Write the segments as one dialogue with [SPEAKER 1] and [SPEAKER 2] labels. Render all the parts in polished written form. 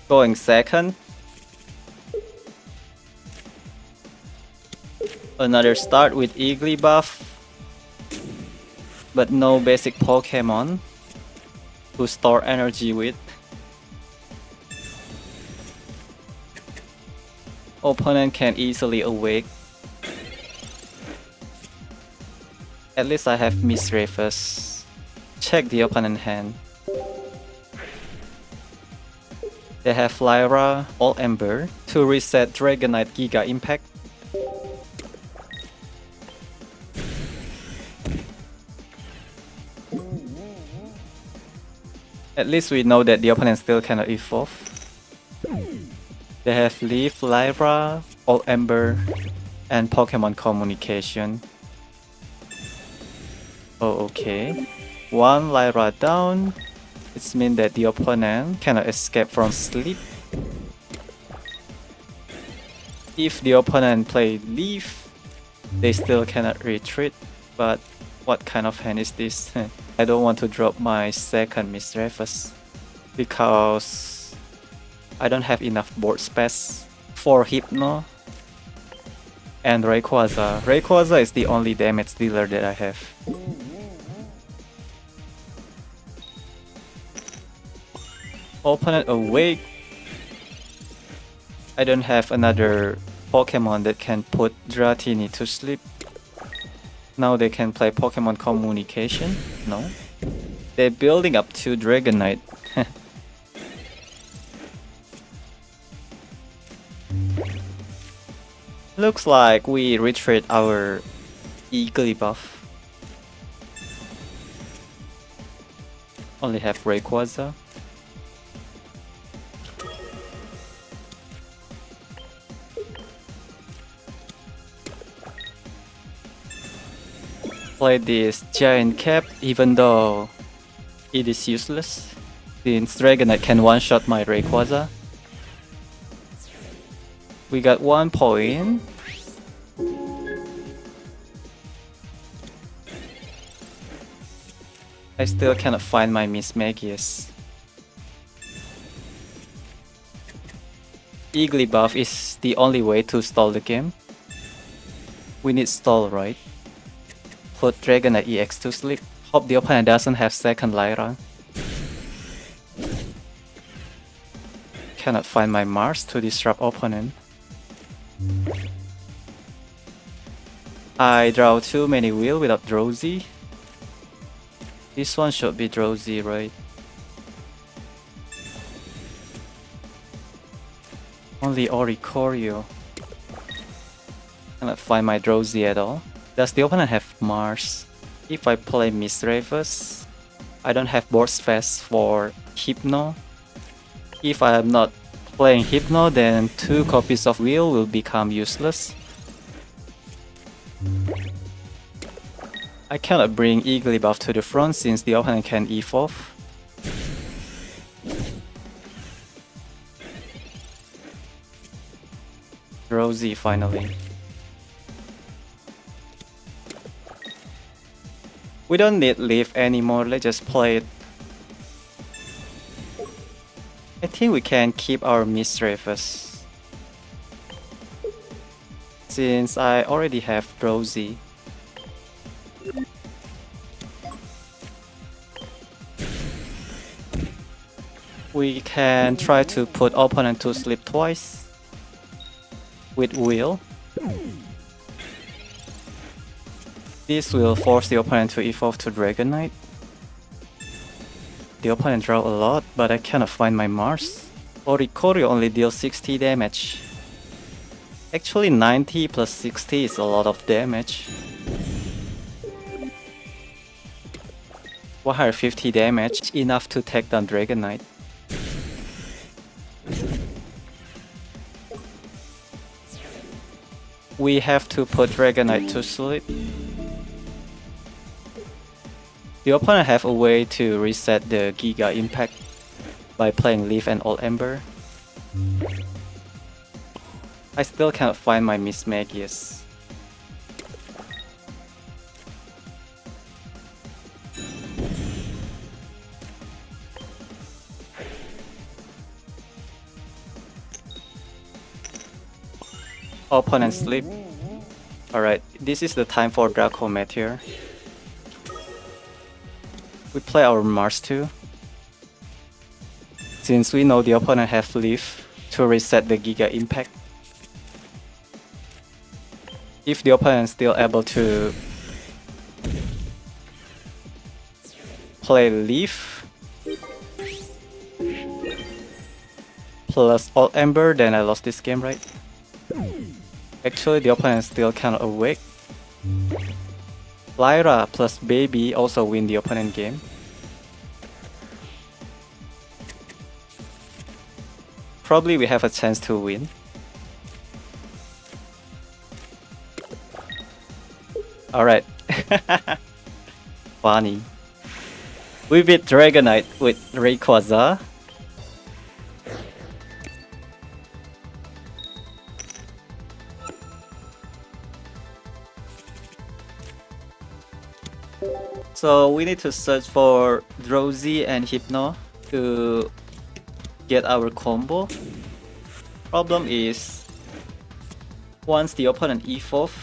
[SPEAKER 1] Going second. Another start with Igglybuff, but no basic Pokemon to store energy with. Opponent can easily awake. At least I have Misdreavus. Check the opponent hand. They have Lyra, All Ember to reset Dragonite Giga Impact. At least we know that the opponent still cannot evolve. They have Leaf, Lyra, All Ember, and Pokemon Communication. Oh, okay. One Lyra down. It means that the opponent cannot escape from sleep. If the opponent play Leaf, they still cannot retreat. But what kind of hand is this? I don't want to drop my second Misdreavus because I don't have enough board space for Hypno and Rayquaza. Rayquaza is the only damage dealer that I have. Opponent awake. I don't have another Pokemon that can put Dratini to sleep. Now they can play Pokemon Communication? No. They're building up to Dragonite. Looks like we retreat our Igglybuff. Only have Rayquaza. Play this giant cap even though it is useless since Dragonite can one-shot my Rayquaza. We got 1 point. I still cannot find my Mismagius. Igglybuff is the only way to stall the game. We need stall, right? Put Dragonite EX to sleep. Hope the opponent doesn't have second Lyra. Cannot find my Mars to disrupt opponent. I draw too many wheel without Drowzee. This one should be Drowzee, right? Only Oricorio. Cannot find my Drowzee at all. Does the opponent have Mars? If I play Misdreavus, I don't have board space for Hypno. If I am not playing Hypno, then 2 copies of Wheel will become useless. I cannot bring Igglybuff to the front since the opponent can evolve. Drowzee finally. We don't need Leaf anymore, let's just play it. I think we can keep our Misdreavus since I already have Drowzee. We can try to put opponent to sleep twice with Wheel. This will force the opponent to evolve to Dragonite. The opponent draw a lot, but I cannot find my Mars. Oricorio only deals 60 damage. Actually 90 plus 60 is a lot of damage. 150 damage, enough to take down Dragonite. We have to put Dragonite to sleep. The opponent have a way to reset the Giga Impact by playing Leaf and All Ember. I still cannot find my Mismagius. Opponent sleep. Alright, this is the time for Dragonite here. We play our Mars too. Since we know the opponent have Leaf to reset the Giga Impact. If the opponent is still able to play Leaf plus Alt Ember, then I lost this game, right? Actually, the opponent still cannot awake. Lyra plus Baby also win the opponent game. Probably we have a chance to win. Alright. Funny. We beat Dragonite with Rayquaza. So we need to search for Drowzee and Hypno to get our combo. Problem is, once the opponent evolve,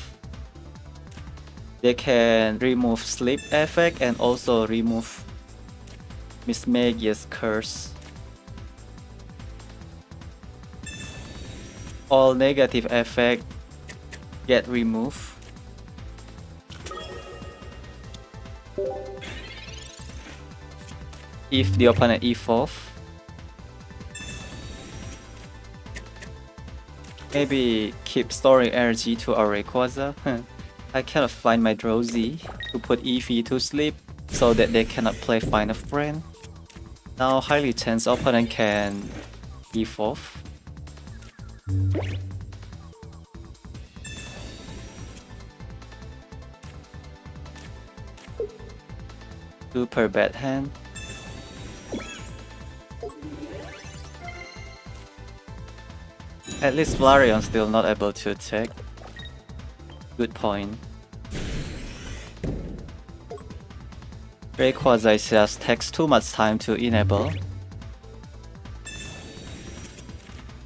[SPEAKER 1] they can remove sleep effect and also remove Mismagius curse. All negative effect get removed. If the opponent evolve, maybe keep storing energy to our Rayquaza. I cannot find my Drowzee to put Eevee to sleep so that they cannot play Find a Friend. Now highly chance opponent can evolve. Super bad hand. At least Flareon still not able to attack. Good point. Rayquaza just takes too much time to enable.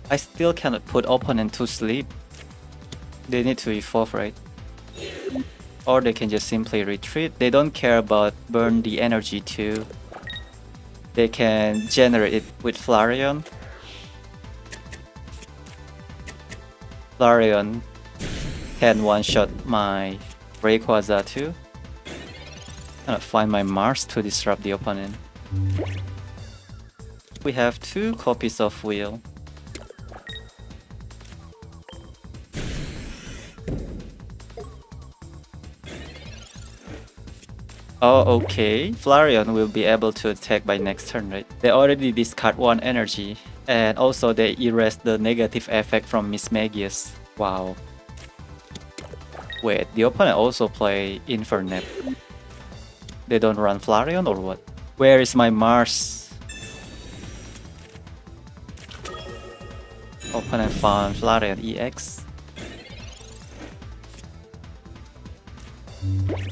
[SPEAKER 1] I still cannot put opponent to sleep. They need to evolve, right? Or they can just simply retreat. They don't care about burn the energy too. They can generate it with Flareon. Flareon can one-shot my Rayquaza too. Cannot find my Mars to disrupt the opponent. We have 2 copies of Wheel. Oh, okay. Flareon will be able to attack by next turn, right? They already discard 1 energy. And also they erase the negative effect from Mismagius. Wow. Wait, the opponent also play Infernape. They don't run Flareon or what? Where is my Mars? Opponent found Flareon EX.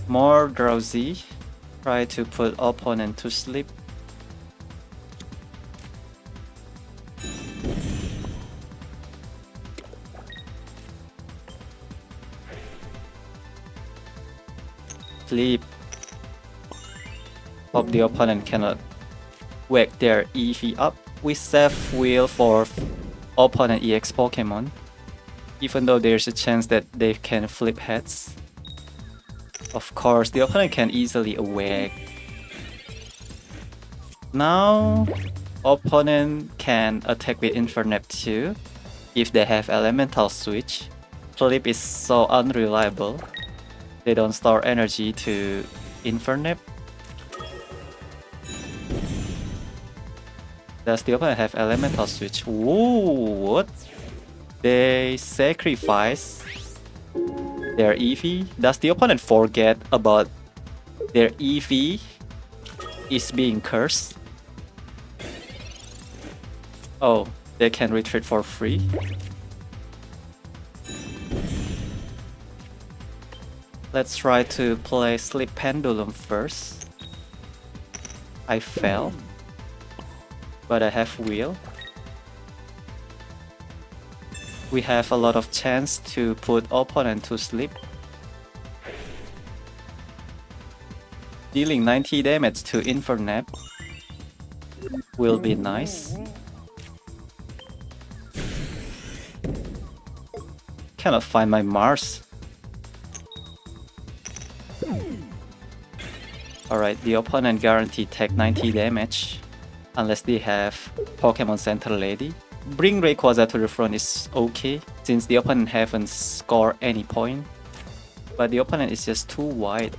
[SPEAKER 1] More Drowzee. Try to put opponent to sleep. Sleep. Hope the opponent cannot wake their Eevee up. We save Wheel for opponent EX Pokemon, even though there's a chance that they can flip heads. Of course, the opponent can easily awake. Now, opponent can attack with Infernape too, if they have Elemental Switch. Flip is so unreliable. They don't store energy to Infernape. Does the opponent have Elemental Switch? Ooh, what? They sacrifice their Eevee. Does the opponent forget about their Eevee is being cursed? Oh, they can retreat for free? Let's try to play Sleep Pendulum first. I fell, but I have Wheel. We have a lot of chance to put opponent to sleep. Dealing 90 damage to Infernape will be nice. Cannot find my Mars. Alright, the opponent guaranteed take 90 damage unless they have Pokemon Center Lady. Bring Rayquaza to the front is okay since the opponent haven't scored any point. But the opponent is just too wide.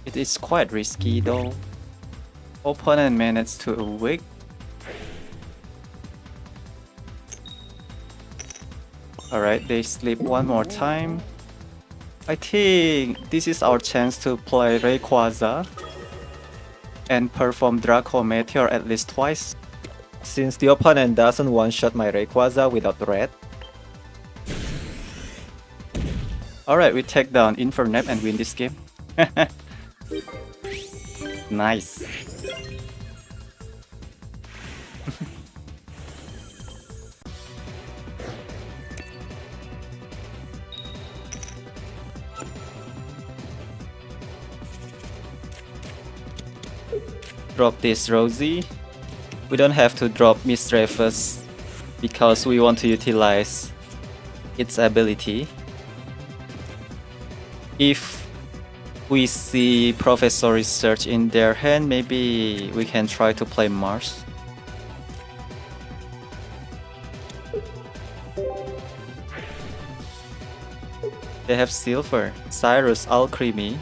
[SPEAKER 1] It is quite risky though. Opponent managed to awake. Alright, they sleep one more time. I think this is our chance to play Rayquaza and perform Draco Meteor at least twice. Since the opponent doesn't one-shot my Rayquaza without red. Alright, we take down Infernape and win this game. Nice. Drop this Drowzee. We don't have to drop Misdreavus because we want to utilize its ability. If we see Professor Research in their hand, maybe we can try to play Mars. They have Silver, Cyrus, Alcremie.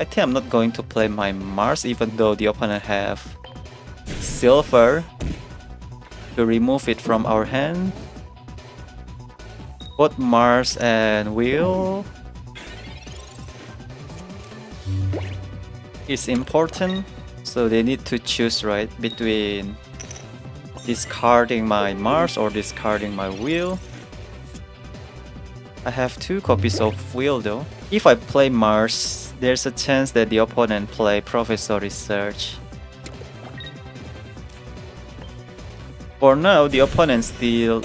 [SPEAKER 1] I think I'm not going to play my Mars even though the opponent have Silver to remove it from our hand. Both Mars and Will is important, so they need to choose right between discarding my Mars or discarding my Will. I have 2 copies of Will though. If I play Mars, there's a chance that the opponent play Professor Research. For now, the opponent still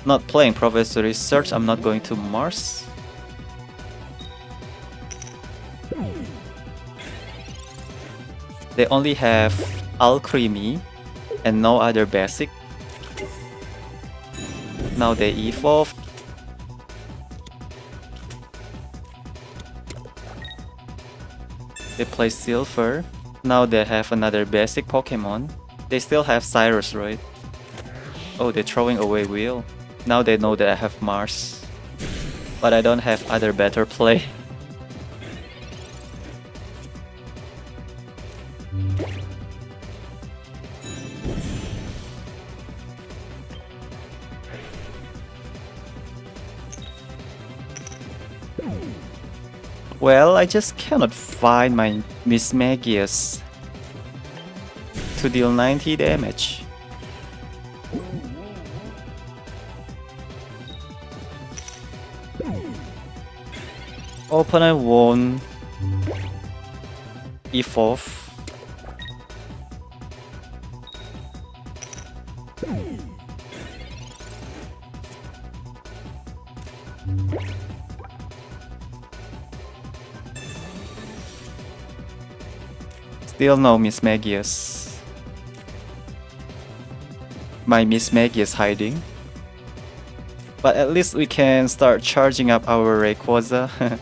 [SPEAKER 1] not playing Professor Research. I'm not going to Mars. They only have Alcremie and no other basic. Now they evolve. They play Silver. Now they have another basic Pokemon. They still have Cyrus, right? Oh, they're throwing away Will. Now they know that I have Mars. But I don't have other better play. Well, I just cannot find my Mismagius to deal 90 damage. Opponent won't evolve. Still no Mismagius. My Mismagius hiding. But at least we can start charging up our Rayquaza.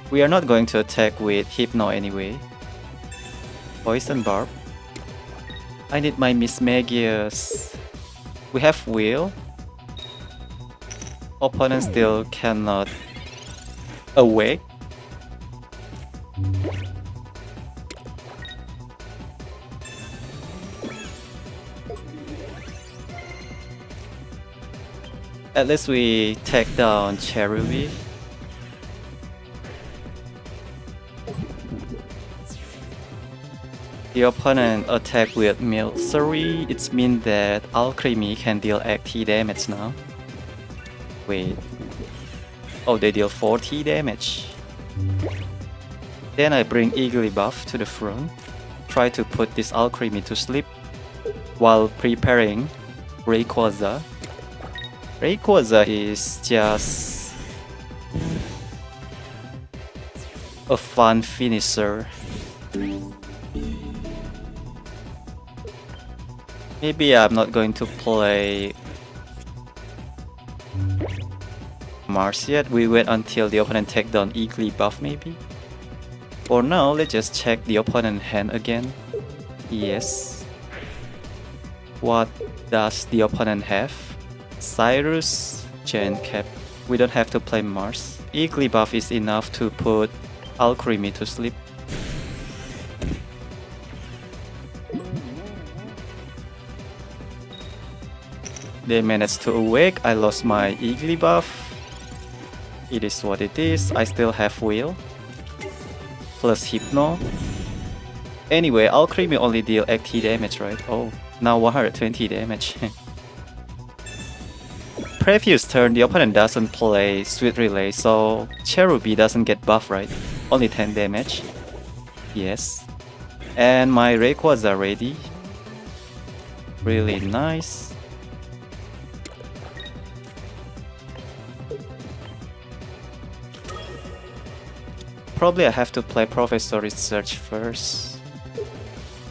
[SPEAKER 1] We are not going to attack with Hypno anyway. Poison Barb. I need my Mismagius. We have Will. Opponent still cannot awake. At least we take down Cherubi. The opponent attack with Milcery. It means that Alcremie can deal 80 damage now. Wait. Oh, they deal 40 damage. Then I bring Igglybuff to the front. Try to put this Alcremie to sleep while preparing Rayquaza. Rayquaza is just a fun finisher. Maybe I'm not going to play Mars yet. We wait until the opponent take down Igglybuff maybe. For now, let's just check the opponent hand again. Yes. What does the opponent have? Cyrus, Gen Cap. We don't have to play Mars. Igglybuff is enough to put Alcremie to sleep. They managed to awake. I lost my Igglybuff. It is what it is. I still have Wheel. Plus Hypno. Anyway, Alcremie only deal 80 damage, right? Oh, now 120 damage. Previous turn, the opponent doesn't play Sweet Relay, so Cherubi doesn't get buff, right? Only 10 damage. Yes. And my Rayquaza ready. Really nice. Probably I have to play Professor Research first.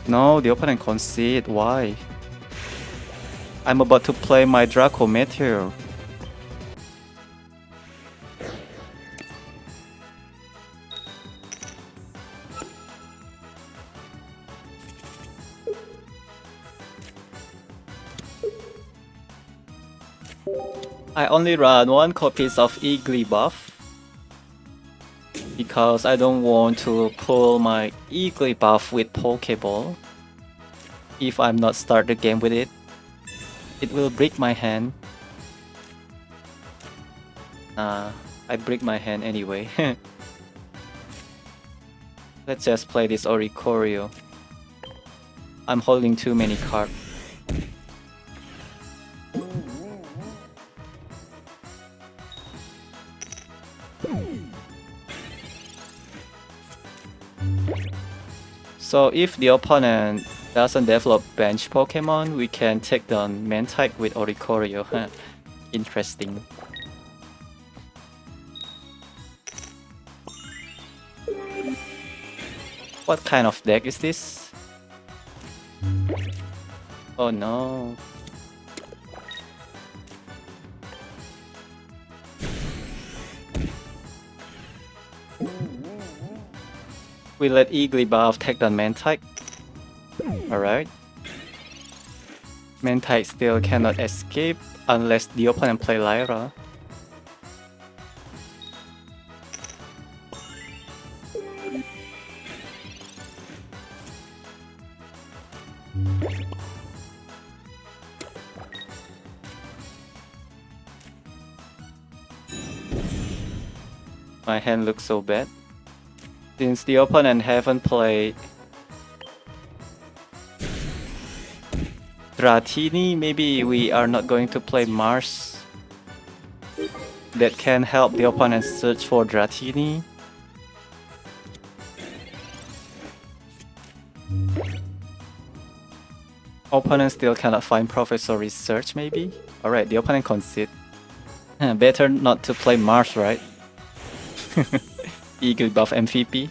[SPEAKER 1] No, the opponent concede. Why? I'm about to play my Draco Meteor. I only run 1 copies of Igglybuff because I don't want to pull my Igglybuff with Pokeball. If I'm not start the game with it, it will break my hand. I break my hand anyway. Let's just play this Oricorio. I'm holding too many cards. So if the opponent doesn't develop bench Pokemon, we can take down Mantyke with Oricorio. Interesting. What kind of deck is this? Oh no. We let Igglybuff take down Mantyke. Alright. Mantyke still cannot escape unless the opponent play Lyra. My hand looks so bad. Since the opponent haven't played Dratini, maybe we are not going to play Mars. That can help the opponent search for Dratini. Opponent still cannot find Professor Research maybe? Alright, the opponent concede. Better not to play Mars, right? Igglybuff MVP.